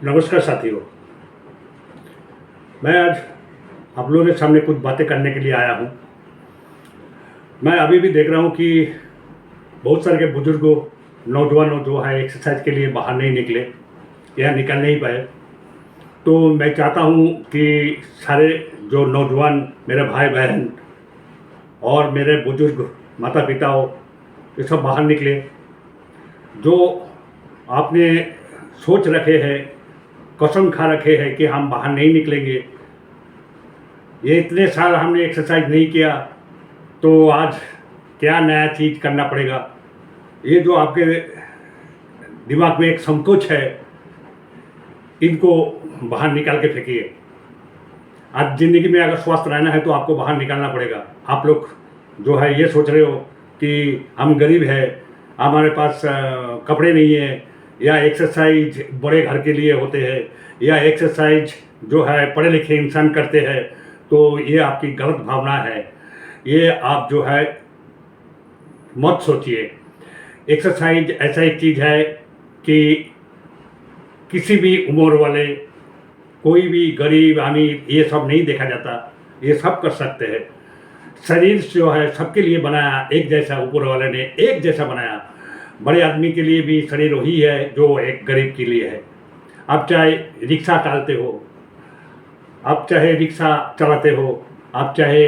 नमस्कार साथियों। मैं आज आप लोगों के सामने कुछ बातें करने के लिए आया हूँ। मैं अभी भी देख रहा हूँ कि बहुत सारे के बुजुर्गों नौजवानों जो है एक्सरसाइज के लिए बाहर नहीं निकले या निकल नहीं पाए। तो मैं चाहता हूँ कि सारे जो नौजवान मेरे भाई बहन और मेरे बुजुर्ग माता पिता हो, ये सब बाहर निकले। जो आपने सोच रखे हैं, कसम खा रखे हैं कि हम बाहर नहीं निकलेंगे, ये इतने साल हमने एक्सरसाइज नहीं किया तो आज क्या नया चीज़ करना पड़ेगा। ये जो आपके दिमाग में एक संकोच है, इनको बाहर निकाल के फेंकिए। आज ज़िंदगी में अगर स्वस्थ रहना है तो आपको बाहर निकालना पड़ेगा। आप लोग जो है ये सोच रहे हो कि हम गरीब हैं, हमारे पास कपड़े नहीं है, या एक्सरसाइज बड़े घर के लिए होते हैं, या एक्सरसाइज जो है पढ़े लिखे इंसान करते हैं, तो ये आपकी गलत भावना है। ये आप जो है मत सोचिए। एक्सरसाइज ऐसा एक चीज़ है कि किसी भी उम्र वाले, कोई भी गरीब अमीर, ये सब नहीं देखा जाता, ये सब कर सकते हैं। शरीर जो है सबके लिए बनाया एक जैसा, ऊपर वाले ने एक जैसा बनाया। बड़े आदमी के लिए भी शरीर वही है जो एक गरीब के लिए है। आप चाहे रिक्शा टालते हो, आप चाहे रिक्शा चलाते हो, आप चाहे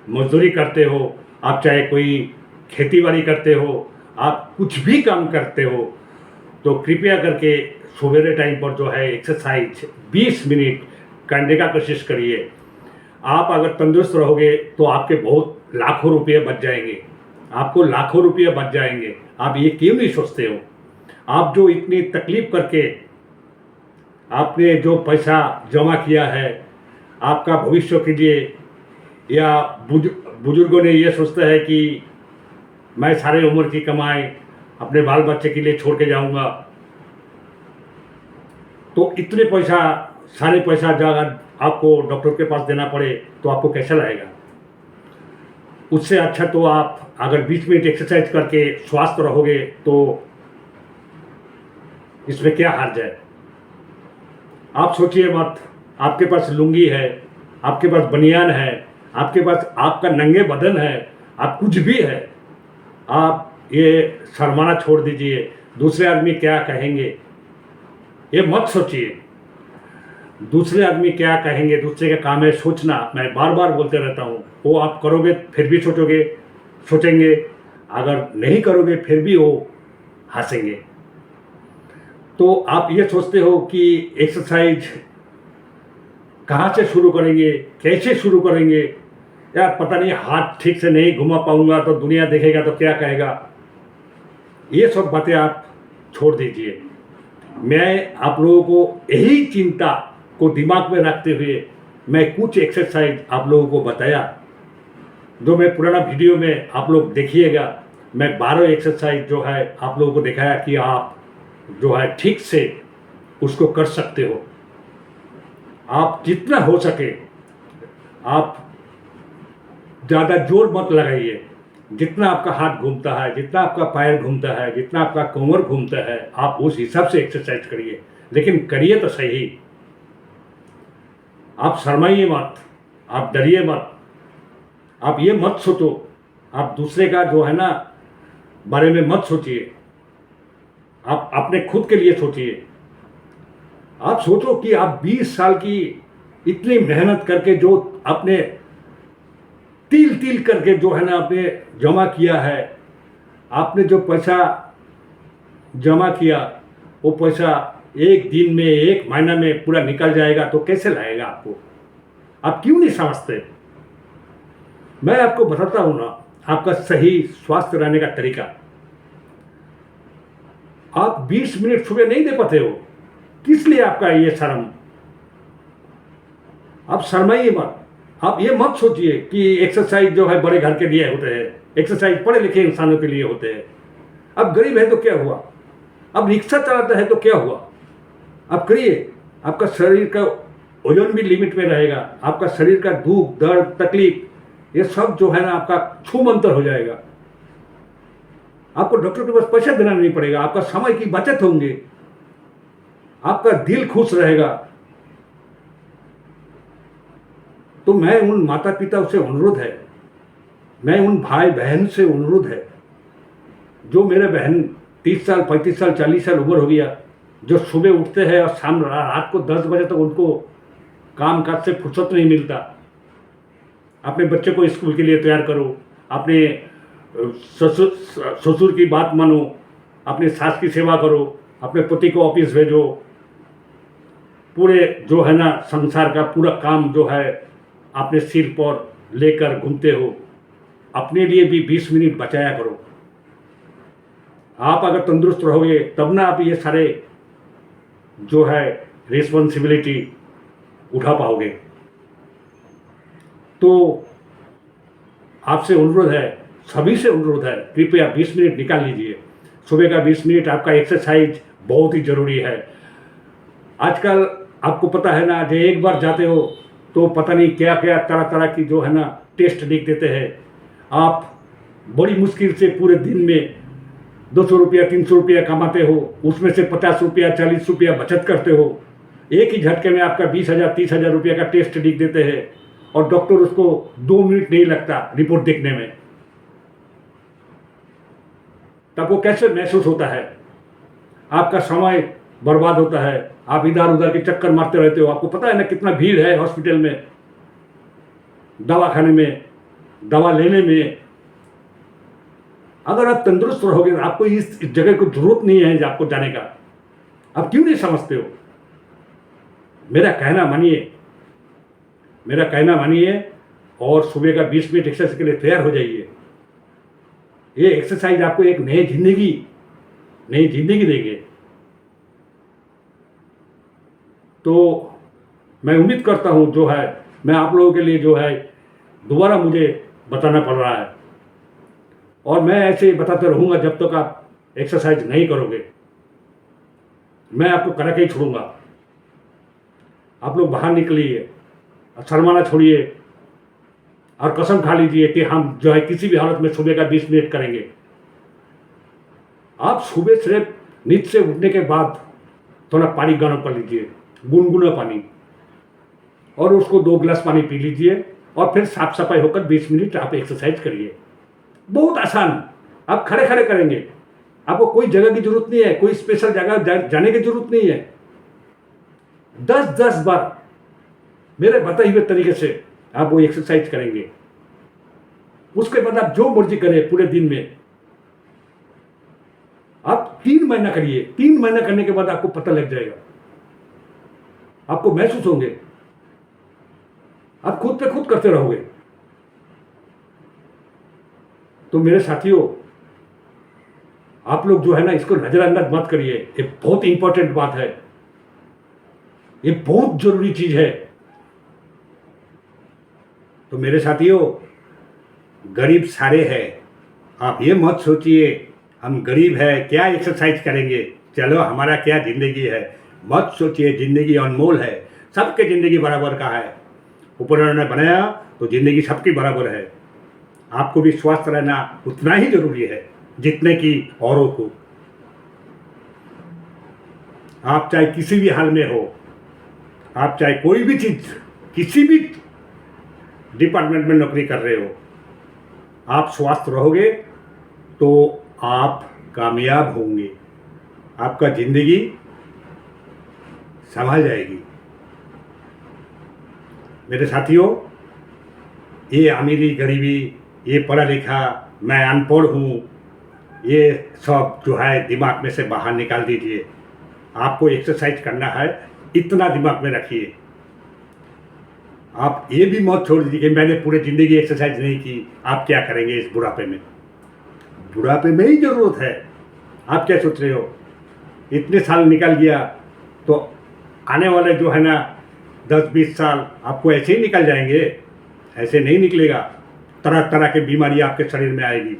मजदूरी करते हो, आप चाहे कोई खेती बाड़ी करते हो, आप कुछ भी काम करते हो, तो कृपया करके सवेरे टाइम पर जो है एक्सरसाइज 20 मिनट करने का कोशिश करिए। आप अगर तंदुरुस्त रहोगे तो आपके बहुत लाखों रुपये बच जाएंगे, आपको लाखों रुपये बच जाएंगे। आप ये क्यों नहीं सोचते हो? आप जो इतनी तकलीफ करके आपने जो पैसा जमा किया है आपका भविष्य के लिए, या बुजुर्गों ने ये सोचता है कि मैं सारे उम्र की कमाई अपने बाल बच्चे के लिए छोड़ के जाऊंगा, तो इतने पैसा, सारे पैसा अगर आपको डॉक्टर के पास देना पड़े तो आपको कैसा लगेगा? उससे अच्छा तो आप अगर 20 मिनट एक्सरसाइज करके स्वस्थ रहोगे तो इसमें क्या हार्ज है। आप सोचिए मत। आपके पास लुंगी है, आपके पास बनियान है, आपके पास आपका नंगे बदन है, आप कुछ भी है, आप ये शर्माना छोड़ दीजिए। दूसरे आदमी क्या कहेंगे ये मत सोचिए। दूसरे आदमी क्या कहेंगे, दूसरे का काम है सोचना। मैं बार बार बोलते रहता हूँ, वो आप करोगे फिर भी सोचेंगे, अगर नहीं करोगे फिर भी वो हंसेंगे। तो आप ये सोचते हो कि एक्सरसाइज कहाँ से शुरू करेंगे, कैसे शुरू करेंगे, यार पता नहीं हाथ ठीक से नहीं घुमा पाऊंगा तो दुनिया देखेगा तो क्या कहेगा। ये सब बातें आप छोड़ दीजिए। मैं आप लोगों को यही चिंता को दिमाग में रखते हुए मैं कुछ एक्सरसाइज आप लोगों को बताया, जो मैं पुराना वीडियो में आप लोग देखिएगा। मैं 12 एक्सरसाइज जो है आप लोगों को दिखाया कि आप जो है ठीक से उसको कर सकते हो। आप जितना हो सके आप ज़्यादा जोर मत लगाइए। जितना आपका हाथ घूमता है, जितना आपका पैर घूमता है, जितना आपका कमर घूमता है, आप उस हिसाब से एक्सरसाइज करिए, लेकिन करिए तो सही। आप शर्माइए मत, आप डरिए मत, आप ये मत सोचो, आप दूसरे का जो है ना बारे में मत सोचिए। आप अपने खुद के लिए सोचिए। आप सोचो कि आप 20 साल की इतनी मेहनत करके जो आपने तिल तिल करके जो है ना आपने जमा किया है, आपने जो पैसा जमा किया वो पैसा एक दिन में, एक महीना में पूरा निकल जाएगा, तो कैसे लगेगा आपको? आप क्यों नहीं समझते? मैं आपको बताता हूं ना आपका सही स्वास्थ्य रहने का तरीका। आप 20 मिनट सुबह नहीं दे पाते हो, किस लिए आपका ये शर्म? आप शर्माइए मत। आप ये मत सोचिए कि एक्सरसाइज जो है बड़े घर के लिए होते हैं, एक्सरसाइज पढ़े लिखे इंसानों के लिए होते हैं। अब गरीब है तो क्या हुआ, अब रिक्शा चलाता है तो क्या हुआ, आप करिए। आपका शरीर का वजन भी लिमिट में रहेगा, आपका शरीर का दुख दर्द तकलीफ ये सब जो है ना आपका छूमंतर हो जाएगा। आपको डॉक्टर के पास पैसा देना नहीं पड़ेगा, आपका समय की बचत होंगे। आपका दिल खुश रहेगा। तो मैं उन माता पिता से अनुरोध है, मैं उन भाई बहन से अनुरोध है, जो मेरे बहन 30 साल 35 साल 40 साल उम्र हो गया, जो सुबह उठते हैं और शाम रात को 10 बजे तक उनको काम काज से फुर्सत नहीं मिलता। अपने बच्चे को स्कूल के लिए तैयार करो, अपने ससुर की बात मानो, अपने सास की सेवा करो, अपने पति को ऑफिस भेजो, पूरे जो है ना संसार का पूरा काम जो है अपने सिर पर लेकर घूमते हो। अपने लिए भी 20 मिनट बचाया करो। आप अगर तंदुरुस्त रहोगे तब ना आप ये सारे जो है रिस्पॉन्सिबिलिटी उठा पाओगे। तो आपसे अनुरोध है, सभी से अनुरोध है, कृपया 20 मिनट निकाल लीजिए। सुबह का 20 मिनट आपका एक्सरसाइज बहुत ही जरूरी है। आजकल आपको पता है ना, जो एक बार जाते हो तो पता नहीं क्या क्या तरह तरह की जो है ना टेस्ट लिख देते हैं। आप बड़ी मुश्किल से पूरे दिन में 200 रुपया 300 रुपया कमाते हो, उसमें से 50 रुपया 40 रुपया बचत करते हो। एक ही झटके में आपका 20,000 30,000 रुपया का टेस्ट लिख देते हैं और डॉक्टर उसको 2 मिनट नहीं लगता रिपोर्ट देखने में। तब वो कैसे महसूस होता है? आपका समय बर्बाद होता है, आप इधर उधर के चक्कर मारते रहते हो। आपको पता है ना कितना भीड़ है हॉस्पिटल में, दवाखाने में, दवा लेने में। अगर आप तंदुरुस्त रहोगे, आपको इस जगह को जरूरत नहीं है आपको जाने का। आप क्यों नहीं समझते हो? मेरा कहना मानिए, मेरा कहना मानिए और सुबह का 20 मिनट एक्सरसाइज के लिए तैयार हो जाइए। ये एक्सरसाइज आपको एक नई जिंदगी देंगे। तो मैं उम्मीद करता हूं जो है मैं आप लोगों के लिए जो है दोबारा मुझे बताना पड़ रहा है, और मैं ऐसे बताते रहूंगा जब तक आप एक्सरसाइज नहीं करोगे। मैं आपको करा के ही छोड़ूंगा। आप लोग बाहर निकलिए, शर्माना छोड़िए और कसम खा लीजिए कि हम जो है किसी भी हालत में सुबह का 20 मिनट करेंगे। आप सुबह सिर्फ नींद से उठने के बाद थोड़ा पानी गर्म कर लीजिए, गुनगुना पानी, और उसको 2 गिलास पानी पी लीजिए और फिर साफ सफाई होकर 20 मिनट आप एक्सरसाइज करिए। बहुत आसान, आप खड़े खड़े करेंगे। आपको कोई जगह की जरूरत नहीं है, कोई स्पेशल जगह जाने की जरूरत नहीं है। 10-10 बार मेरे बताए हुए तरीके से आप वो एक्सरसाइज करेंगे। उसके बाद आप जो मर्जी करें पूरे दिन में। आप 3 महीना करिए, 3 महीना करने के बाद आपको पता लग जाएगा, आपको महसूस होंगे, आप खुद पे खुद करते रहोगे। तो मेरे साथियों, आप लोग जो है ना इसको नजरअंदाज मत करिए। ये बहुत इंपॉर्टेंट बात है, ये बहुत जरूरी चीज है। तो मेरे साथियों, गरीब सारे हैं। आप ये मत सोचिए हम गरीब है क्या एक्सरसाइज करेंगे, चलो हमारा क्या जिंदगी है। मत सोचिए, जिंदगी अनमोल है, सबके जिंदगी बराबर का है। ऊपर उन्होंने बनाया तो जिंदगी सबकी बराबर है। आपको भी स्वस्थ रहना उतना ही जरूरी है जितने कि औरों को। आप चाहे किसी भी हाल में हो, आप चाहे कोई भी चीज किसी भी डिपार्टमेंट में नौकरी कर रहे हो, आप स्वस्थ रहोगे तो आप कामयाब होंगे, आपका जिंदगी संभल जाएगी। मेरे साथियों, ये अमीरी गरीबी, ये पढ़ा लिखा, मैं अनपढ़ हूँ, ये सब जो है दिमाग में से बाहर निकाल दीजिए। आपको एक्सरसाइज करना है, इतना दिमाग में रखिए। आप ये भी मत छोड़ दीजिए कि मैंने पूरी ज़िंदगी एक्सरसाइज नहीं की, आप क्या करेंगे इस बुढ़ापे में। बुढ़ापे में ही ज़रूरत है। आप क्या सोच रहे हो, इतने साल निकल गया तो आने वाले जो है ना 10-20 साल आपको ऐसे ही निकल जाएंगे? ऐसे नहीं निकलेगा। तरह तरह की बीमारी आपके शरीर में आएगी,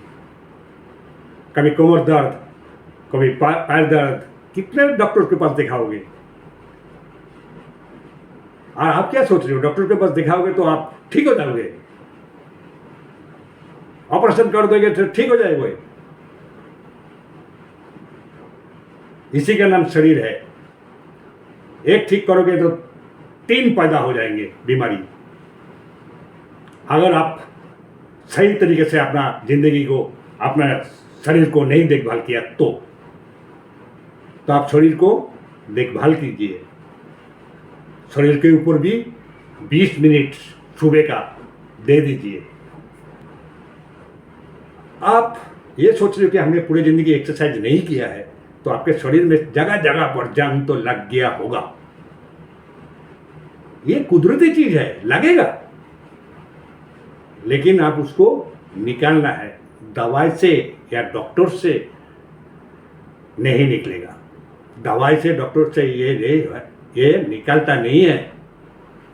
कभी कमर दर्द, कभी पैर दर्द, कितने डॉक्टर के पास दिखाओगे। और आप क्या सोच रहे हो, डॉक्टर के पास दिखाओगे तो आप ठीक हो जाओगे, ऑपरेशन कर दोगे तो ठीक हो जाएगा। इसी का नाम शरीर है। एक ठीक करोगे तो 3 पैदा हो जाएंगे बीमारी। अगर आप सही तरीके से अपना जिंदगी को, अपना शरीर को नहीं देखभाल किया तो आप शरीर को देखभाल कीजिए। शरीर के ऊपर भी 20 मिनट सुबह का दे दीजिए। आप ये सोच रहे हो कि हमने पूरी जिंदगी एक्सरसाइज नहीं किया है, तो आपके शरीर में जगह जगह पर जंग तो लग गया होगा। ये कुदरती चीज है, लगेगा, लेकिन आप उसको निकालना है। दवाई से या डॉक्टर से नहीं निकलेगा। दवाई से, डॉक्टर से ये निकलता नहीं है।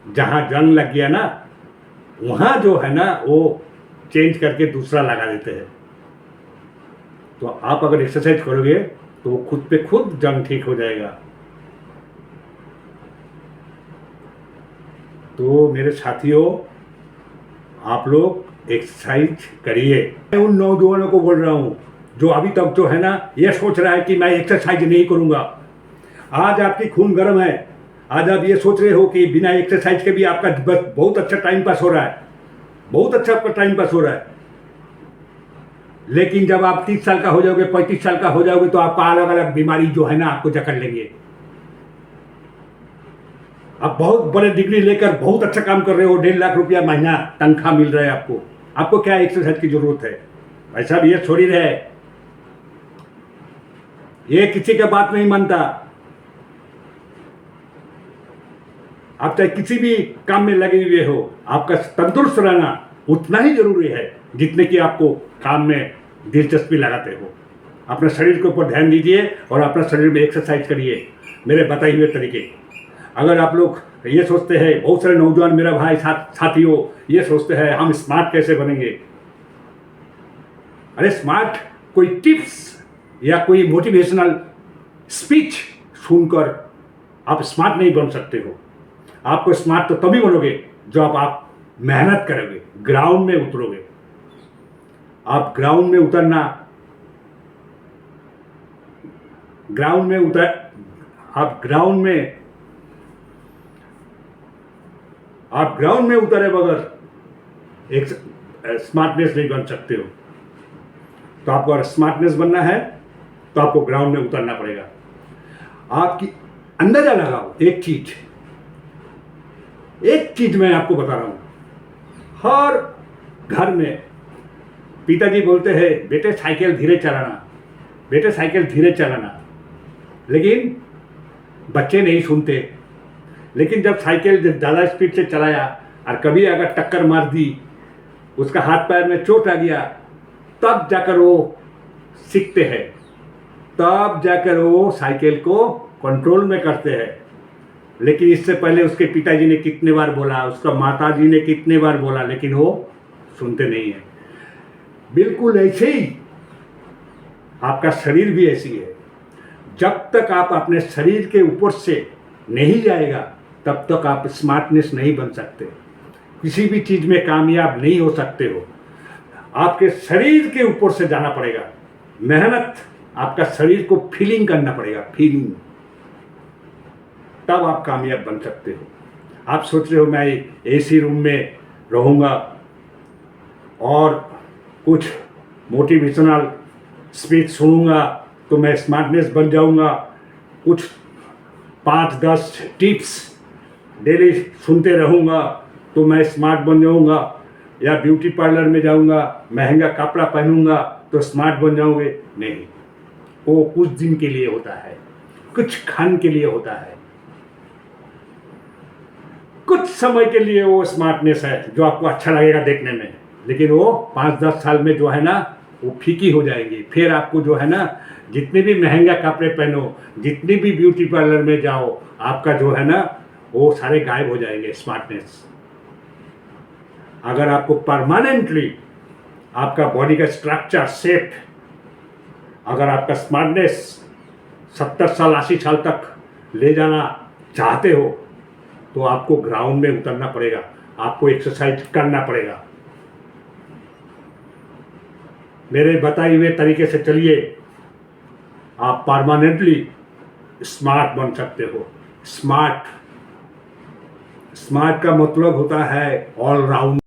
जहां जंग लग गया ना, वहां जो है ना वो चेंज करके दूसरा लगा देते हैं। तो आप अगर एक्सरसाइज करोगे तो खुद पे खुद जंग ठीक हो जाएगा। तो मेरे साथियों, आप लोग एक्सरसाइज करिए। मैं उन नौजवानों को बोल रहा हूं जो अभी तक जो है ना ये सोच रहा है कि मैं एक्सरसाइज नहीं करूंगा। आज आपकी खून गर्म है। आज आप ये सोच रहे हो कि बिना एक्सरसाइज के भी आपका बहुत अच्छा टाइम पास हो रहा है, बहुत अच्छा आपका टाइम पास हो रहा है। लेकिन जब आप 30 साल का हो जाओगे, 35 साल का हो जाओगे, तो आपका अलग अलग बीमारी जो है ना आपको जकड़ लेंगे। आप बहुत बड़े डिग्री लेकर बहुत अच्छा काम कर रहे हो, 1.5 लाख रुपया महीना तनख्वाह मिल रहा है आपको क्या एक्सरसाइज की जरूरत है? भाई साहब, ये शरीर है, ये किसी का बात नहीं मानता। आप चाहे किसी भी काम में लगे हुए हो, आपका तंदुरुस्त रहना उतना ही जरूरी है जितने कि आपको काम में दिलचस्पी लगाते हो। अपने शरीर के ऊपर ध्यान दीजिए और अपना शरीर में एक्सरसाइज करिए, मेरे बताए हुए तरीके। अगर आप लोग ये सोचते हैं, बहुत सारे नौजवान मेरा भाई साथियों ये सोचते हैं हम स्मार्ट कैसे बनेंगे। अरे स्मार्ट कोई टिप्स या कोई मोटिवेशनल स्पीच सुनकर आप स्मार्ट नहीं बन सकते हो। आपको स्मार्ट तो तभी बनोगे जो आप मेहनत करोगे, ग्राउंड में उतरोगे। आप ग्राउंड में उतरना, आप ग्राउंड में उतरे बगैर एक स्मार्टनेस नहीं बन सकते हो। तो आपको अगर स्मार्टनेस बनना है तो आपको ग्राउंड में उतरना पड़ेगा। आपकी अंदाजा लगाओ, एक चीज मैं आपको बता रहा हूं। हर घर में पिताजी बोलते हैं बेटे साइकिल धीरे चलाना, लेकिन बच्चे नहीं सुनते। लेकिन जब साइकिल ज़्यादा स्पीड से चलाया और कभी अगर टक्कर मार दी, उसका हाथ पैर में चोट आ गया, तब जाकर वो सीखते हैं, तब जाकर वो साइकिल को कंट्रोल में करते हैं। लेकिन इससे पहले उसके पिताजी ने कितने बार बोला, उसका माताजी ने कितने बार बोला, लेकिन वो सुनते नहीं है। बिल्कुल ऐसे ही आपका शरीर भी ऐसी है। जब तक आप अपने शरीर के ऊपर से नहीं जाएगा तब तक आप स्मार्टनेस नहीं बन सकते, किसी भी चीज में कामयाब नहीं हो सकते हो। आपके शरीर के ऊपर से जाना पड़ेगा, मेहनत, आपका शरीर को फीलिंग करना पड़ेगा, फीलिंग, तब आप कामयाब बन सकते हो। आप सोच रहे हो मैं एसी रूम में रहूँगा और कुछ मोटिवेशनल स्पीच सुनूंगा तो मैं स्मार्टनेस बन जाऊंगा, कुछ 5-10 टिप्स डेली सुनते रहूँगा तो मैं स्मार्ट बन जाऊंगा, या ब्यूटी पार्लर में जाऊंगा, महंगा कपड़ा पहनूंगा तो स्मार्ट बन जाओगे। नहीं, वो कुछ दिन के लिए होता है, कुछ क्षण के लिए होता है, कुछ समय के लिए वो स्मार्टनेस है जो आपको अच्छा लगेगा देखने में, लेकिन वो 5-10 साल में जो है ना वो फीकी हो जाएगी। फिर आपको जो है ना जितने भी महंगा कपड़े पहनो, जितनी भी ब्यूटी पार्लर में जाओ, आपका जो है ना वो सारे गायब हो जाएंगे स्मार्टनेस। अगर आपको परमानेंटली आपका बॉडी का स्ट्रक्चर शेप, अगर आपका स्मार्टनेस 70 साल 80 साल तक ले जाना चाहते हो तो आपको ग्राउंड में उतरना पड़ेगा, आपको एक्सरसाइज करना पड़ेगा। मेरे बताए हुए तरीके से चलिए, आप परमानेंटली स्मार्ट बन सकते हो। स्मार्ट। स्मार्ट का मतलब होता है ऑलराउंड।